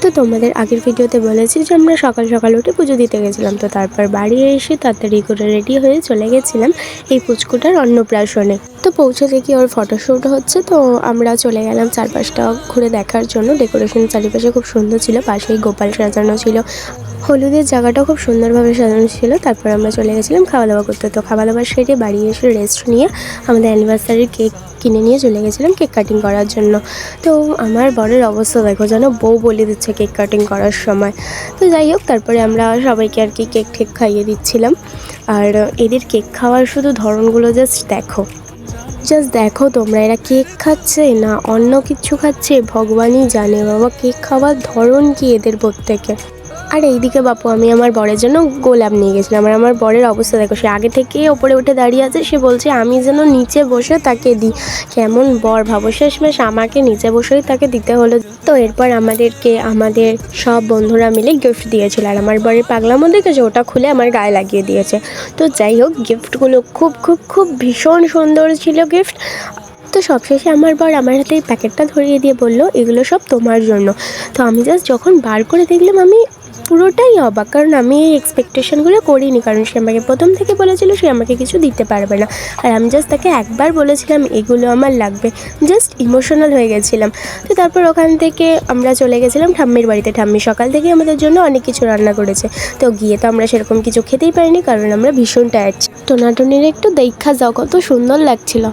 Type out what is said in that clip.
তো তোমাদের আগের ভিডিওতে বলেছি যে আমরা সকাল সকাল উঠে পুজো দিতে গেছিলাম। তো তারপর বাড়ি এসে তাড়াতাড়ি করে রেডি হয়ে চলে গেছিলাম এই পুচকুটার অন্নপ্রাশনে। তো পৌঁছে দেখি ওর ফটোশ্যুট হচ্ছে, তো আমরা চলে গেলাম চারপাশটা ঘুরে দেখার জন্য। ডেকোরেশন চারিপাশে খুব সুন্দর ছিল, পাশেই গোপাল সাজানো ছিল, হলুদের জায়গাটা খুব সুন্দরভাবে সাজানো ছিল। তারপর আমরা চলে গেছিলাম খাওয়া দাওয়া করতে। তো খাওয়া দাওয়ার সেরে বাড়ি এসে রেস্ট নিয়ে আমাদের অ্যানিভার্সারির কেক কিনে নিয়ে চলে গেছিলাম কেক কাটিং করার জন্য। তো আমার বরের অবস্থা দেখো, যেন বউ বলে দিচ্ছে কেক কাটিং করার সময়। তো যাই হোক, তারপরে আমরা সবাইকে আর কি কেক ঠেক খাইয়ে দিচ্ছিলাম। আর এদের কেক খাওয়ার শুধু ধরনগুলো জাস্ট দেখো তোমরা, এরা কেক খাচ্ছে না অন্য কিছু খাচ্ছে ভগবানই জানে। বাবা, কেক খাওয়ার ধরন কি এদের প্রত্যেকে। আর এইদিকে বাপু, আমি আমার বরের জন্য গোলাপ নিয়ে গেছিলাম। আর আমার বরের অবস্থা দেখো, সে আগে থেকেই ওপরে উঠে দাঁড়িয়ে আছে। সে বলছে আমি যেন নিচে বসে তাকে দিই। কেমন বর ভাবো, শেষমেশ আমাকে নিচে বসেই তাকে দিতে হলো। তো এরপর আমাদের সব বন্ধুরা মিলে গিফট দিয়েছিল। আর আমার বরের পাগলামো দেখেছে, ওটা খুলে আমার গায়ে লাগিয়ে দিয়েছে। তো যাই হোক, গিফটগুলো খুব খুব খুব ভীষণ সুন্দর ছিল গিফট। তো সবশেষে আমার বর আমার হাতে এই প্যাকেটটা ধরিয়ে দিয়ে বললো, এগুলো সব তোমার জন্য। তো আমি জাস্ট যখন বার করে দেখলাম, আমি পুরোটাই অবাক, কারণ আমি এই এক্সপেকটেশনগুলো করিনি। কারণ সে আমাকে প্রথম থেকে বলেছিল সে আমাকে কিছু দিতে পারবে না। আর আমি জাস্ট তাকে একবার বলেছিলাম এগুলো আমার লাগবে, জাস্ট ইমোশনাল হয়ে গেছিলাম। তো তারপর ওখান থেকে আমরা চলে গেছিলাম ঠাম্মির বাড়িতে। ঠাম্মি সকাল থেকে আমাদের জন্য অনেক কিছু রান্না করেছে। তো গিয়ে তো আমরা সেরকম কিছু খেতেই পারিনি, কারণ আমরা ভীষণ টায়ার্ড। টোনাটুনির একটু দেখা যাও, কত সুন্দর লাগছিল।